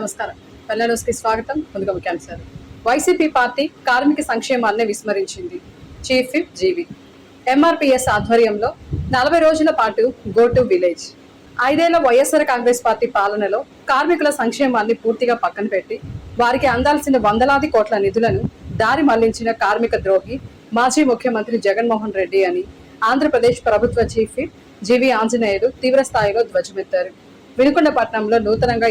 నమస్కారం. పల్లె న్యూస్‌కి స్వాగతం. ముందుగా ముఖ్యాంశాలు. వైసీపీ పార్టీ కార్మిక సంక్షేమాన్ని విస్మరించింది. చీఫ్ విప్ జీవి. ఎంఆర్పీఎస్ ఆధ్వర్యంలో 40 రోజుల పాటు గో టు విలేజ్. 5 ఏళ్ల వైఎస్ఆర్ కాంగ్రెస్ పార్టీ పాలనలో కార్మికుల సంక్షేమాన్ని పూర్తిగా పక్కన పెట్టి వారికి అందాల్సిన వందలాది కోట్ల నిధులను దారి మళ్లించిన కార్మిక ద్రోహి మాజీ ముఖ్యమంత్రి జగన్మోహన్ రెడ్డి అని ఆంధ్రప్రదేశ్ ప్రభుత్వ చీఫ్ విప్ జీవి ఆంజనేయులు తీవ్ర స్థాయిలో ధ్వజమెత్తారు. వినుకొండపట్నంలో నూతనంగా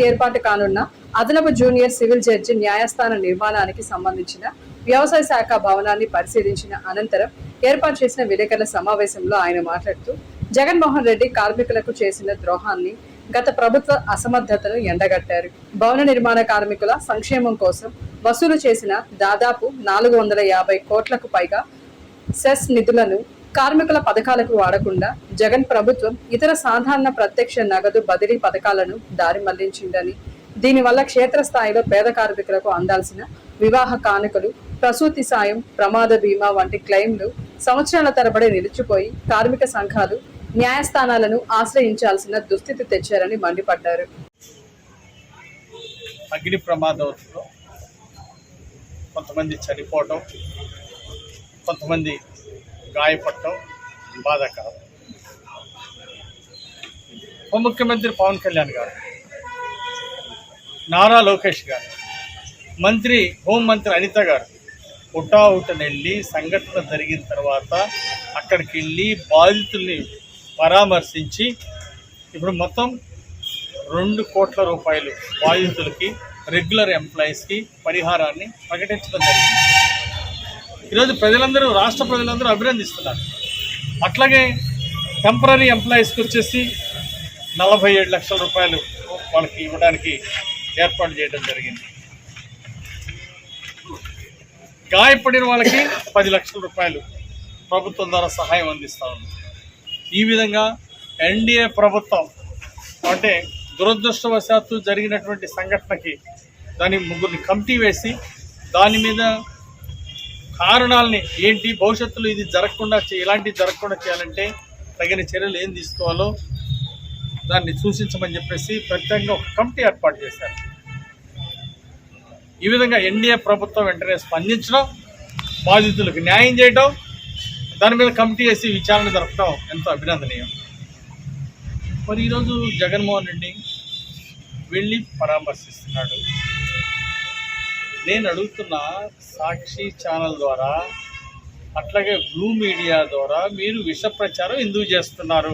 ఏర్పాటు కానున్న అదనపు జూనియర్ సివిల్ జడ్జి న్యాయస్థాన నిర్మాణానికి సంబంధించిన వ్యవసాయ శాఖ భవనాన్ని పరిశీలించిన అనంతరం ఏర్పాటు చేసిన విలేకరుల సమావేశంలో ఆయన మాట్లాడుతూ జగన్మోహన్ రెడ్డి కార్మికులకు చేసిన ద్రోహాన్ని, గత ప్రభుత్వ అసమర్థతను ఎండగట్టారు. భవన నిర్మాణ కార్మికుల సంక్షేమం కోసం వసూలు చేసిన దాదాపు 450 కోట్లకు పైగా సెస్ నిధులను కార్మికుల పథకాలకు వాడకుండా జగన్ ప్రభుత్వం ఇతర సాధారణ ప్రత్యక్ష నగదు బదిలీ పథకాలను దారి మళ్లించిందని, దీనివల్ల క్షేత్రస్థాయిలో పేద కార్మికులకు అందాల్సిన వివాహ కానుకలు, ప్రసూతి సాయం, ప్రమాద బీమా వంటి క్లెయిమ్లు సంవత్సరాల తరబడి నిలిచిపోయి కార్మిక సంఘాలు న్యాయస్థానాలను ఆశ్రయించాల్సిన దుస్థితి తెచ్చారని మండిపడ్డారు. అగ్ని ప్రమాదంలో కొంతమంది చనిపోవటం, కొంతమంది గాయపడటం బాధాకరం. ఉప ముఖ్యమంత్రి పవన్ కళ్యాణ్ గారు, నారా లోకేష్ గారు, హోంమంత్రి అనిత గారు వెళ్ళి సంఘటన జరిగిన తర్వాత అక్కడికి వెళ్ళి బాధితుల్ని పరామర్శించి ఇప్పుడు మొత్తం 2 కోట్ల రూపాయలు బాధితులకి, రెగ్యులర్ ఎంప్లాయీస్కి పరిహారాన్ని ప్రకటించడం జరిగింది. ఈరోజు రాష్ట్ర ప్రజలందరూ అభినందిస్తున్నారు. అట్లాగే టెంపరీ ఎంప్లాయీస్కి వచ్చేసి 47 లక్షల రూపాయలు వాళ్ళకి ఇవ్వడానికి ఏర్పాటు చేయడం జరిగింది. గాయపడిన వాళ్ళకి 10 లక్షల రూపాయలు ప్రభుత్వం ద్వారా సహాయం అందిస్తూ ఉంది. ఈ విధంగా ఎన్డీఏ ప్రభుత్వం అంటే దురదృష్టవశాత్తు జరిగినటువంటి సంఘటనకి దాని 3 కమిటీ వేసి దాని మీద కారణాలని ఏంటి, భవిష్యత్తులో ఇలాంటివి జరగకుండా చేయాలంటే తగిన చర్యలు ఏం తీసుకోవాలో దాన్ని సూచించమని చెప్పేసి ప్రత్యేకంగా ఒక కమిటీ ఏర్పాటు చేశారు. ఈ విధంగా ఎన్డీఏ ప్రభుత్వం వెంటనే స్పందించడం, బాధితులకు న్యాయం చేయడం, దాని మీద కమిటీ వేసి విచారణ జరపడం ఎంతో అభినందనీయం. మరి ఈరోజు జగన్మోహన్ రెడ్డి వెళ్ళి పరామర్శిస్తున్నాడు. నేను అడుగుతున్న సాక్షి ఛానల్ ద్వారా, అట్లాగే బ్లూ మీడియా ద్వారా మీరు విష ప్రచారం ఎందుకు చేస్తున్నారు?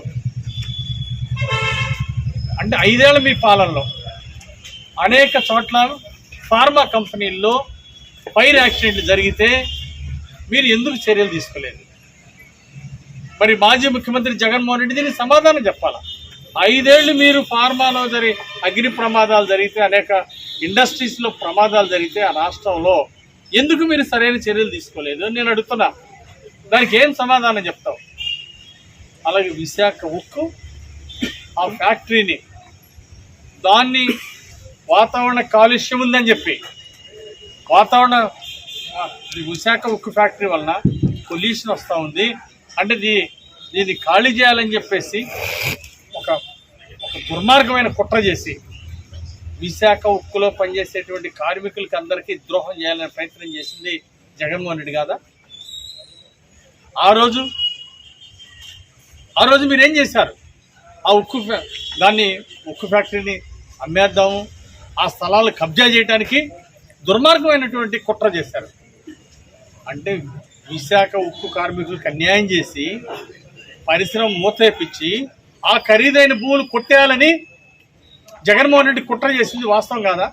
అంటే 5 ఏళ్ల మీ పాలనలో అనేక చోట్ల ఫార్మా కంపెనీల్లో ఫైర్ యాక్సిడెంట్లు జరిగితే మీరు ఎందుకు చర్యలు తీసుకోలేదు? మరి మాజీ ముఖ్యమంత్రి జగన్మోహన్ రెడ్డి దీనికి సమాధానం చెప్పాలా? 5 ఏళ్ళు మీరు ఫార్మాలో అగ్ని ప్రమాదాలు జరిగితే, అనేక ఇండస్ట్రీస్లో ప్రమాదాలు జరిగితే ఆ రాష్ట్రంలో ఎందుకు మీరు సరైన చర్యలు తీసుకోలేదు నేను అడుగుతున్నా. దానికి ఏం సమాధానం చెప్తావు? అలాగే విశాఖ ఉక్కు ఆ ఫ్యాక్టరీని, దాన్ని వాతావరణ కాలుష్యం ఉందని చెప్పి విశాఖ ఉక్కు ఫ్యాక్టరీ వలన పొల్యూషన్ వస్తూ ఉంది అంటే దీన్ని ఖాళీ చేయాలని చెప్పేసి ఒక దుర్మార్గమైన కుట్ర చేసి విశాఖ ఉక్కులో పనిచేసేటువంటి కార్మికులకి అందరికీ ద్రోహం చేయాలనే ప్రయత్నం చేసింది జగన్మోహన్ రెడ్డి కాదా? ఆ రోజు మీరేం చేశారు? ఆ ఉక్కు ఫ్యాక్టరీని అమ్మేద్దాము, ఆ స్థలాలు కబ్జా చేయడానికి దుర్మార్గమైనటువంటి కుట్ర చేశారు. అంటే విశాఖ ఉక్కు కార్మికులకు అన్యాయం చేసి పరిశ్రమ మూతేపించి ఆ ఖరీదైన భూములు కొట్టేయాలని జగన్మోహన్ రెడ్డి కుట్ర చేసింది వాస్తవం కాదా?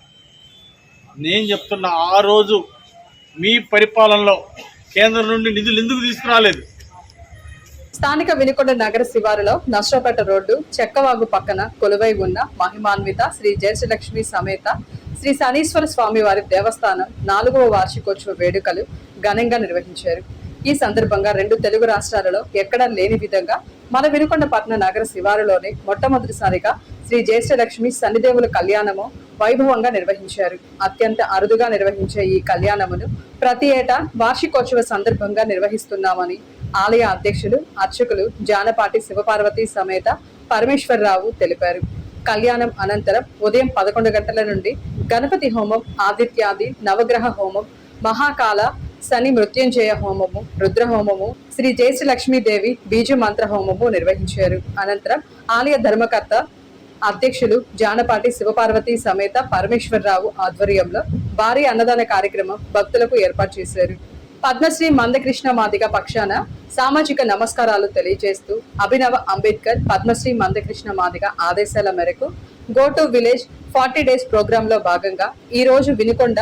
నేను చెప్తున్నా, ఆ రోజు మీ పరిపాలనలో కేంద్రం నుండి నిధులు ఎందుకు తీసుకురాలేదు? స్థానిక వినుకొండ నగర శివారులో నష్టపేట రోడ్డు చెక్కవాగు పక్కన కొలువై ఉన్న మహిమాన్విత శ్రీ జయశ్రీలక్ష్మి సమేత శ్రీ శనీశ్వర స్వామి వారి దేవస్థానం 4వ వార్షికోత్సవ వేడుకలు ఘనంగా నిర్వహించారు. ఈ సందర్భంగా 2 తెలుగు రాష్ట్రాలలో ఎక్కడా లేని విధంగా మన వినుకొండపట్నం నగర శివారులోనే మొట్టమొదటిసారిగా శ్రీ జ్యేష్ఠలక్ష్మి శనిదేవుల కళ్యాణము వైభవంగా నిర్వహించారు. అత్యంత అరుదుగా నిర్వహించే ఈ కళ్యాణమును ప్రతి ఏటా వార్షికోత్సవ సందర్భంగా నిర్వహిస్తున్నామని ఆలయ అధ్యక్షులు అర్చకులు జానపాటి శివపార్వతి సమేత పరమేశ్వరరావు తెలిపారు. కళ్యాణం అనంతరం ఉదయం 11 గంటల నుండి గణపతి హోమం, ఆదిత్యాది నవగ్రహ హోమం, మహాకాల శని మృత్యుంజయ హోమము, రుద్ర హోమము, శ్రీ జయశ్రీ లక్ష్మీదేవి బీజ మంత్ర హోమము నిర్వహించారు. అనంతరం ఆలయ ధర్మకర్త అధ్యక్షులు జానపాటి శివపార్వతి సమేత పరమేశ్వరరావు ఆధ్వర్యంలో భారీ అన్నదాన కార్యక్రమం భక్తులకు ఏర్పాటు చేశారు. పద్మశ్రీ మందకృష్ణ మాదిగ పక్షాన సామాజిక నమస్కారాలు తెలియజేస్తూ అభినవ అంబేద్కర్ పద్మశ్రీ మందకృష్ణ మాదిగ ఆదేశాల మేరకు go to village 40 days programme లో భాగంగా ఈ రోజు వినుకొండ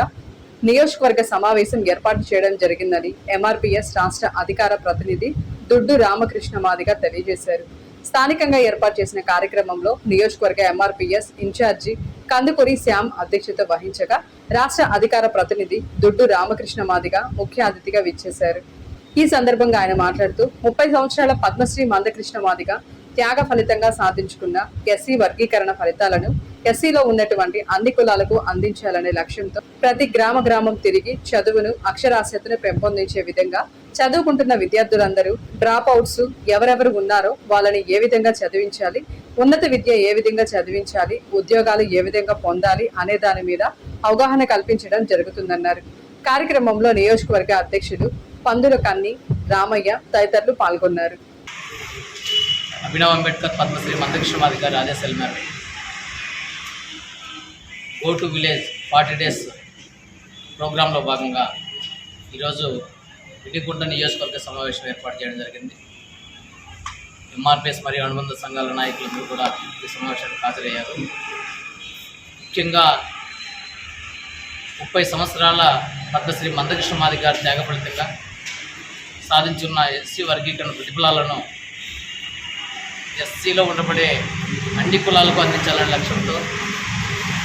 నియోజకవర్గ సమావేశం ఏర్పాటు చేయడం జరిగిందని ఎంఆర్పీఎస్ రాష్ట్ర అధికార ప్రతినిధి దుడ్డు రామకృష్ణ మాదిగ తెలియజేశారు. స్థానికంగా ఏర్పాటు చేసిన కార్యక్రమంలో నియోజకవర్గ ఎంఆర్పీఎస్ ఇన్ఛార్జి కందుకూరి శ్యామ్ అధ్యక్షత వహించగా రాష్ట్ర అధికార ప్రతినిధి దుడ్డు రామకృష్ణ మాదిగ ముఖ్య అతిథిగా విచ్చేశారు. ఈ సందర్భంగా ఆయన మాట్లాడుతూ 30 సంవత్సరాల పద్మశ్రీ మందకృష్ణ మాదిగ త్యాగ ఫలితంగా సాధించుకున్న ఎస్సీ వర్గీకరణ ఫలితాలను ఎస్సీలో ఉన్నటువంటి అన్ని కులాలకు అందించాలనే లక్ష్యంతో ప్రతి గ్రామం తిరిగి చదువును, అక్షరాస్యతను పెంపొందించే విధంగా చదువుకుంటున్న విద్యార్థులందరూ డ్రాప్ అవుట్స్ ఎవరెవరు ఉన్నారో వాళ్ళని ఏ విధంగా చదివించాలి, ఉన్నత విద్య ఏ విధంగా చదివించాలి, ఉద్యోగాలు ఏ విధంగా పొందాలి అనే దాని మీద అవగాహన కల్పించడం జరుగుతుందన్నారు. కార్యక్రమంలో నియోజకవర్గ అధ్యక్షులు పందుల కన్ని రామయ్య తదితరులు పాల్గొన్నారు. అభినవ్ అంబేద్కర్ పద్మశ్రీ మందకృష్ణ మాదిగ గారి ఆదేశాల మేరకు గో టు విలేజ్ 40 డేస్ ప్రోగ్రాంలో భాగంగా ఈరోజు వినుకొండ నియోజకవర్గ సమావేశం ఏర్పాటు చేయడం జరిగింది. ఎంఆర్పిఎస్ మరియు అనుబంధ సంఘాల నాయకులందరూ కూడా ఈ సమావేశానికి హాజరయ్యారు. ముఖ్యంగా 30 సంవత్సరాల పద్మశ్రీ మందకృష్ణ మాదిగ గారి త్యాగ ఫలితంగా సాధించున్న ఎస్సీ వర్గీకరణ ప్రతిఫలాలను ఎస్సీలో ఉండబడే అన్ని కులాలకు అందించాలనే లక్ష్యంతో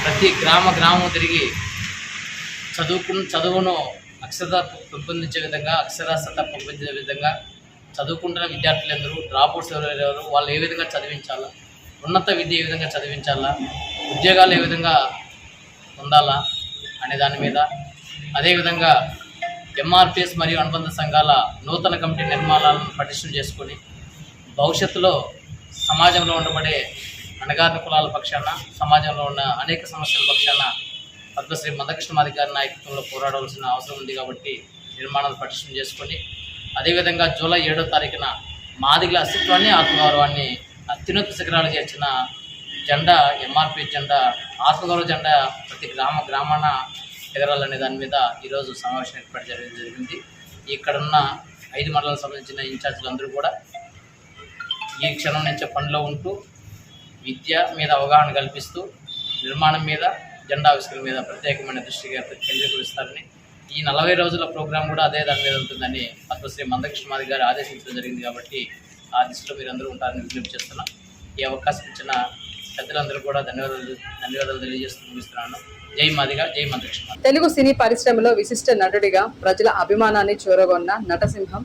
ప్రతి గ్రామం తిరిగి చదువును పెంపొందించే విధంగా, అక్షరాస్యత పెంపొందించే విధంగా చదువుకుంటున్న విద్యార్థులందరూ డ్రాప్అవుట్స్ ఎవరెవరు వాళ్ళు ఏ విధంగా చదివించాలా, ఉన్నత విద్య ఏ విధంగా చదివించాలా, ఉద్యోగాలు ఏ విధంగా పొందాలా అనే దాని మీద, అదేవిధంగా ఎంఆర్పిఎస్ మరియు అనుబంధ సంఘాల నూతన కమిటీ నిర్మాణాలను పటిష్టం చేసుకొని భవిష్యత్తులో సమాజంలో ఉండబడే అణగారిన కులాల పక్షాన, సమాజంలో ఉన్న అనేక సమస్యల పక్షాన పద్మశ్రీ మందకృష్ణ మాదిగ గారి నాయకత్వంలో పోరాడవలసిన అవసరం ఉంది. కాబట్టి నిర్మాణాలు పటిష్టం చేసుకొని అదేవిధంగా జూలై 7వ తారీఖున మాదిగల అస్తిత్వాన్ని, ఆత్మగౌరవాన్ని అత్యున్నత శిఖరాలు చేర్చిన జెండా, ఎంఆర్పీ జెండా, ఆత్మగౌరవ జెండా ప్రతి గ్రామాన ఎగరాలనే దాని మీద ఈరోజు సమావేశం ఏర్పాటు చేయడం జరిగింది. ఇక్కడున్న 5 మండలాలకు సంబంధించిన ఇన్ఛార్జీలందరూ కూడా ఈ క్షణం నుంచే పనిలో ఉంటూ విద్య మీద అవగాహన కల్పిస్తూ నిర్మాణం మీద, జెండా ఆవిష్కరణ మీద ప్రత్యేకమైన దృష్టిగా కేంద్రీకరిస్తారని, ఈ 40 రోజుల ప్రోగ్రాం కూడా అదే దాని మీద ఉంటుందని పద్మశ్రీ మందకృష్ణ మాదిగ గారు ఆదేశించడం జరిగింది. కాబట్టి ఆ దిశలో మీరందరూ ఉంటారని విజ్ఞప్తి చేస్తున్నాం. ఈ అవకాశం ఇచ్చిన పెద్దలందరూ కూడా ధన్యవాదాలు తెలియజేస్తూ ముగిస్తున్నాను. జై మాదిగ, జై మందకృష్ణ. తెలుగు సినీ పరిశ్రమలో విశిష్ట నటుడిగా ప్రజల అభిమానాన్ని చూరగొన్న నటసింహం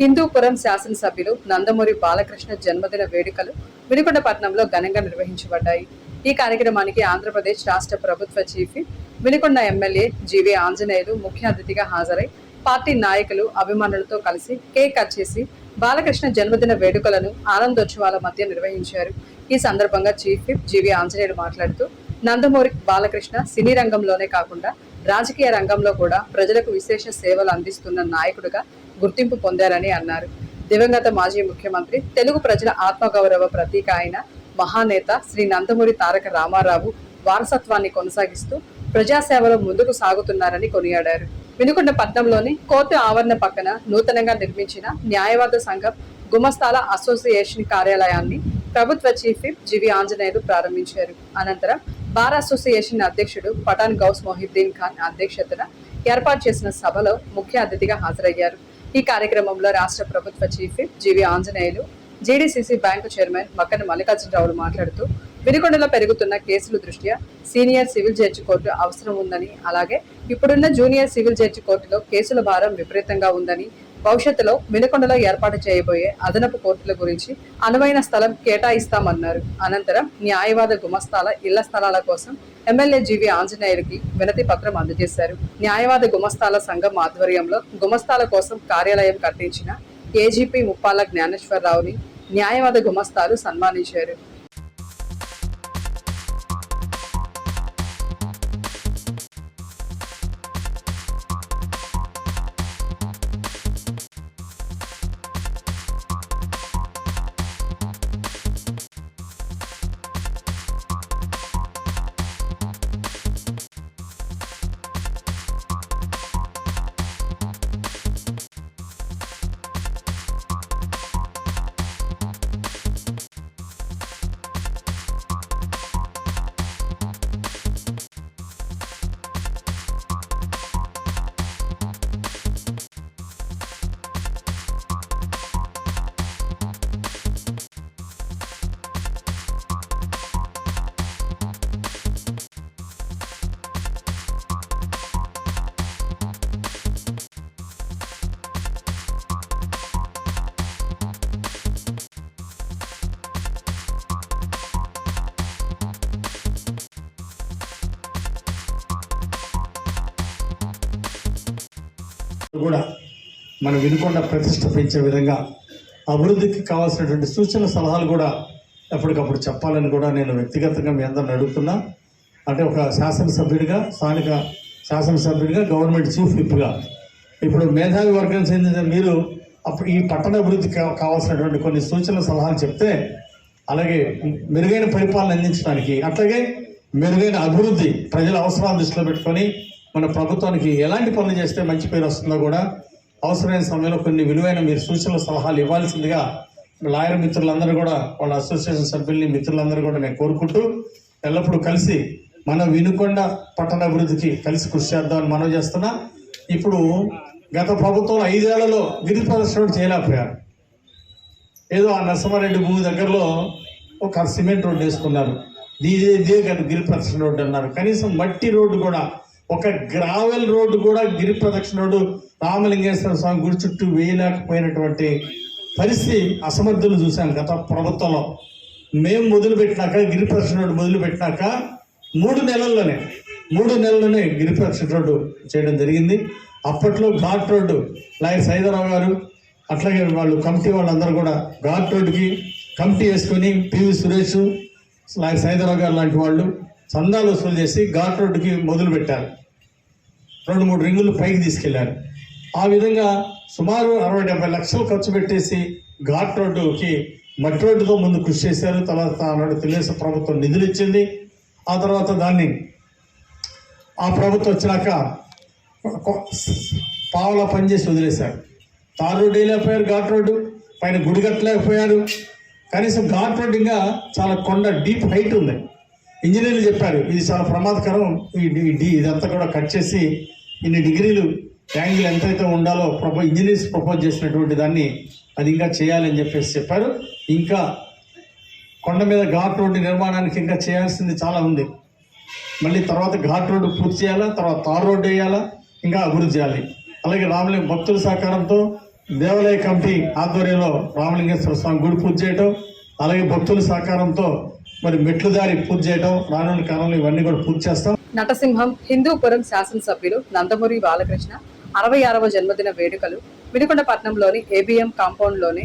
హిందూపురం శాసనసభ్యులు నందమూరి బాలకృష్ణ జన్మదిన వేడుకలు వినుకొండపట్నంలో ఘనంగా నిర్వహించబడ్డాయి. ఈ కార్యక్రమానికి ఆంధ్రప్రదేశ్ రాష్ట్ర ప్రభుత్వ chief Vinukonda MLA GV Anjaneyulu ముఖ్య అతిథిగా హాజరై పార్టీ నాయకులు, అభిమానులతో కలిసి కేక్ కట్ చేసి బాలకృష్ణ జన్మదిన వేడుకలను ఆనందోత్సవాల మధ్య నిర్వహించారు. ఈ సందర్భంగా చీఫ్ విప్ జీవీ ఆంజనేయులు మాట్లాడుతూ నందమూరి బాలకృష్ణ సినీ రంగంలోనే కాకుండా రాజకీయ రంగంలో కూడా ప్రజలకు విశేష సేవలు అందిస్తున్న నాయకుడిగా గుర్తింపు పొందారని అన్నారు. దివంగత మాజీ ముఖ్యమంత్రి, తెలుగు ప్రజల ఆత్మగౌరవ ప్రతీక అయిన మహానేత శ్రీ నందమూరి తారక రామారావు వారసత్వాన్ని కొనసాగిస్తూ ప్రజాసేవలో ముందుకు సాగుతున్నారని కొనియాడారు. వినుకొండ పట్నంలోని కోర్టు ఆవరణ పక్కన నూతనంగా నిర్మించిన న్యాయవాద సంఘం గుమస్తాల అసోసియేషన్ కార్యాలయాన్ని ప్రభుత్వ చీఫ్ విప్ జీవీ ఆంజనేయులు ప్రారంభించారు. అనంతరం బార్ అసోసియేషన్ అధ్యక్షుడు పఠాన్ గౌస్ మొహిద్దీన్ ఖాన్ అధ్యక్షతన ఏర్పాటు చేసిన సభలో ముఖ్య అతిథిగా హాజరయ్యారు. ఈ కార్యక్రమంలో రాష్ట్ర ప్రభుత్వ chief whip GV Anjaneyulu, GDCC bank chairman Makkena మల్లికార్జునరావులు మాట్లాడుతూ వినుకొండలో పెరుగుతున్న కేసుల దృష్ట్యా సీనియర్ సివిల్ జడ్జి కోర్టు అవసరం ఉందని, అలాగే ఇప్పుడున్న జూనియర్ సివిల్ జడ్జి కోర్టులో కేసుల భారం విపరీతంగా ఉందని, భవిష్యత్తులో వినుకొండలో ఏర్పాటు చేయబోయే అదనపు కోర్టుల గురించి అనువైన స్థలం కేటాయిస్తామన్నారు. అనంతరం న్యాయవాద గుమస్తాల ఇళ్ల స్థలాల కోసం ఎమ్మెల్యే జీవీ ఆంజనేయులకి వినతి పత్రం అందజేశారు. న్యాయవాద గుమస్తాల సంఘం ఆధ్వర్యంలో గుమస్తాల కోసం కార్యాలయం కట్టించిన ఏజీపీ ముప్పాల జ్ఞానేశ్వరరావుని న్యాయవాద గుమస్తాలు సన్మానించారు. కూడా మన వినుకొండ ప్రతిష్ట పెంచే విధంగా అభివృద్ధికి కావాల్సినటువంటి సూచనల సలహాలు కూడా ఎప్పటికప్పుడు చెప్పాలని కూడా నేను వ్యక్తిగతంగా మీ అందరిని అడుగుతున్నా. అంటే ఒక శాసనసభ్యుడిగా, స్థానిక శాసనసభ్యుడిగా, గవర్నమెంట్ చీఫ్ విప్గా ఇప్పుడు మేధావి వర్గం చెందిన మీరు అప్పుడు ఈ పట్టణ అభివృద్ధికి కావాల్సినటువంటి కొన్ని సూచనల సలహాలు చెప్తే, అలాగే మెరుగైన పరిపాలన అందించడానికి, అట్లాగే మెరుగైన అభివృద్ధి ప్రజల అవసరాలు దృష్టిలో పెట్టుకొని మన ప్రభుత్వానికి ఎలాంటి పనులు చేస్తే మంచి పేరు వస్తుందో కూడా అవసరమైన సమయంలో కొన్ని విలువైన మీరు సూచనల సలహాలు ఇవ్వాల్సిందిగా లాయర్ మిత్రులందరూ కూడా, వాళ్ళ అసోసియేషన్ సభ్యుల్ని, మిత్రులందరూ కూడా నేను కోరుకుంటూ ఎల్లప్పుడూ కలిసి మన వినుకొండ పట్టణ అభివృద్ధికి కలిసి కృషి చేద్దామని మనవి చేస్తున్నా. ఇప్పుడు గత ప్రభుత్వంలో 5 ఏళ్లలో గిరి ప్రదర్శన చేయలేకపోయారు. ఏదో ఆ నరసింహారెడ్డి భూమి దగ్గరలో ఒక సిమెంట్ రోడ్డు వేసుకున్నారు, ఇదే గిరి ప్రదక్షిణ రోడ్డు అన్నారు. కనీసం మట్టి రోడ్డు కూడా, ఒక గ్రావెల్ రోడ్డు కూడా గిరి ప్రదక్షిణ రోడ్డు రామలింగేశ్వర స్వామి గుడి చుట్టూ వేయలేకపోయినటువంటి పరిస్థితి అసమర్థులు చూశాను గత ప్రభుత్వంలో. మేము మొదలుపెట్టినాక, గిరి ప్రదక్షిణ రోడ్డు మొదలుపెట్టినాక 3 నెలల్లోనే గిరి ప్రదక్షిణ రోడ్డు చేయడం జరిగింది. అప్పట్లో ఘాట్ రోడ్డు లాయర్ సైదరావు గారు, అట్లాగే వాళ్ళు కమిటీ వాళ్ళందరూ కూడా ఘాట్ రోడ్డుకి కమిటీ వేసుకొని పివి సురేష్, లాయర్ సైదరావు గారు లాంటి వాళ్ళు చందాలు వసూలు చేసి ఘాట్ రోడ్డుకి మొదలు పెట్టారు. 2-3 రింగులు పైకి తీసుకెళ్లారు. ఆ విధంగా సుమారు 60-70 లక్షలు ఖర్చు పెట్టేసి ఘాట్ రోడ్డుకి మట్టి రోడ్డుతో ముందు కృషి చేశారు. తర్వాత ఆనాడు తెలుగుదేశం ప్రభుత్వం నిధులు ఇచ్చింది. ఆ తర్వాత దాన్ని ఆ ప్రభుత్వం వచ్చినాక పావులా పనిచేసి వదిలేశారు. తార్ రోడ్డు వేయలేకపోయారు, ఘాట్ రోడ్డు పైన గుడి కట్టలేకపోయారు. కనీసం ఘాట్ రోడ్డు ఇంకా చాలా కొండ డీప్ హైట్ ఉంది. ఇంజనీర్లు చెప్పారు ఇది చాలా ప్రమాదకరం, ఇదంతా కూడా కట్ చేసి ఇన్ని డిగ్రీలు యాంగిల్ ఎంతైతే ఉండాలో ఇంజనీర్స్ ప్రపోజ్ చేసినటువంటి దాన్ని అది ఇంకా చేయాలని చెప్పేసి చెప్పారు. ఇంకా కొండ మీద ఘాట్ రోడ్డు నిర్మాణానికి ఇంకా చేయాల్సింది చాలా ఉంది. మళ్ళీ తర్వాత ఘాట్ రోడ్డు పూర్తి చేయాలా, తర్వాత తార్ రోడ్డు వేయాలా, ఇంకా అభివృద్ధి చేయాలి. అలాగే రామలింగ భక్తుల సహకారంతో దేవాలయ కమిటీ ఆధ్వర్యంలో రామలింగేశ్వర స్వామి గుడి పూర్తి చేయటం, అలాగే భక్తుల సహకారంతో మరి మెట్లు దారి పూర్తి చేయడం, రానున్న కాలంలో ఇవన్నీ కూడా పూర్తి చేస్తాం. నటసింహం హిందూపురం శాసనసభ్యులు నందమూరి బాలకృష్ణ 66వ జన్మదిన వేడుకలు వినుకొండ పట్టణంలోని ఏబిఎం కాంపౌండ్లోని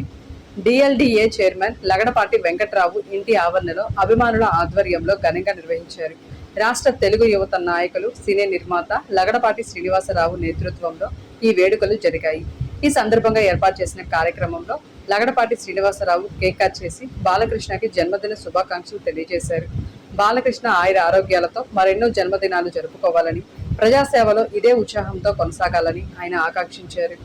డిఎల్డిఏ చైర్మన్ లగడపాటి వెంకట్రావు ఇంటి ఆవరణలో అభిమానుల ఆధ్వర్యంలో ఘనంగా నిర్వహించారు. రాష్ట్ర తెలుగు యువత నాయకులు, సినీ నిర్మాత లగడపాటి శ్రీనివాసరావు నేతృత్వంలో ఈ వేడుకలు జరిగాయి. ఈ సందర్భంగా ఏర్పాటు చేసిన కార్యక్రమంలో లగడపాటి శ్రీనివాసరావు కేక్ కట్ చేసి బాలకృష్ణకి జన్మదిన శుభాకాంక్షలు తెలియజేశారు. బాలకృష్ణ ఆయుర ఆరోగ్యాలతో మరెన్నో జన్మదినాలు జరుపుకోవాలని, ప్రజాసేవలో ఇదే ఉత్సాహంతో కొనసాగాలని ఆయన ఆకాంక్షించారు.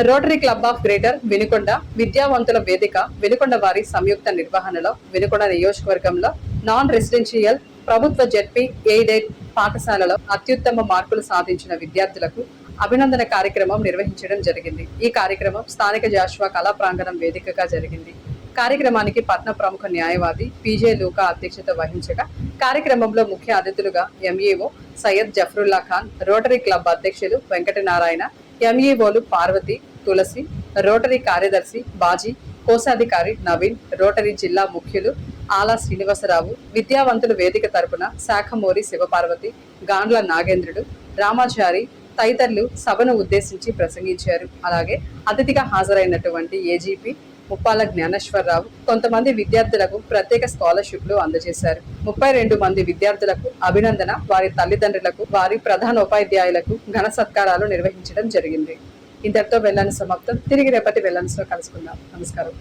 Rotary club of greater Vinukonda విద్యావంతుల వేదిక వినుకొండ వారి సంయుక్త నిర్వహణలో వినుకొండ నియోజకవర్గంలో నాన్ రెసిడెన్షియల్ ప్రభుత్వ జెడ్పీ ఎయిడెడ్ పాఠశాలలో అత్యుత్తమ మార్కులు సాధించిన విద్యార్థులకు అభినందన కార్యక్రమం నిర్వహించడం జరిగింది. ఈ కార్యక్రమం స్థానిక జాషువా కళా ప్రాంగణం వేదికగా జరిగింది. కార్యక్రమానికి పట్న ప్రముఖ న్యాయవాది పీజే లూకా అధ్యక్షత వహించగా కార్యక్రమంలో ముఖ్య అతిథులుగా MEO Syed Zafarullah Khan, rotary club అధ్యక్షులు వెంకటనారాయణ, ఎంఈఓలు పార్వతి, తులసి, రోటరీ కార్యదర్శి బాజీ, కోశాధికారి నవీన్, రోటరీ జిల్లా ముఖ్యులు ఆలా శ్రీనివాసరావు, విద్యావంతుల వేదిక తరపున శాఖమూరి శివపార్వతి, గాండ్ల నాగేంద్రుడు, రామాచారి తదితరులు సభను ఉద్దేశించి ప్రసంగించారు. అలాగే అతిథిగా హాజరైనటువంటి ఏజీపీ ముప్పాల జ్ఞానేశ్వరరావు కొంతమంది విద్యార్థులకు ప్రత్యేక స్కాలర్షిప్లు అందజేశారు. 32 మంది విద్యార్థులకు అభినందన, వారి తల్లిదండ్రులకు, వారి ప్రధాన ఉపాధ్యాయులకు ఘన సత్కారాలు నిర్వహించడం జరిగింది. ఇంతటితో వెళ్ళాను సమాప్తం. తిరిగి రేపటి వెళ్ళాన్స్లో కలుసుకుందాం. నమస్కారం.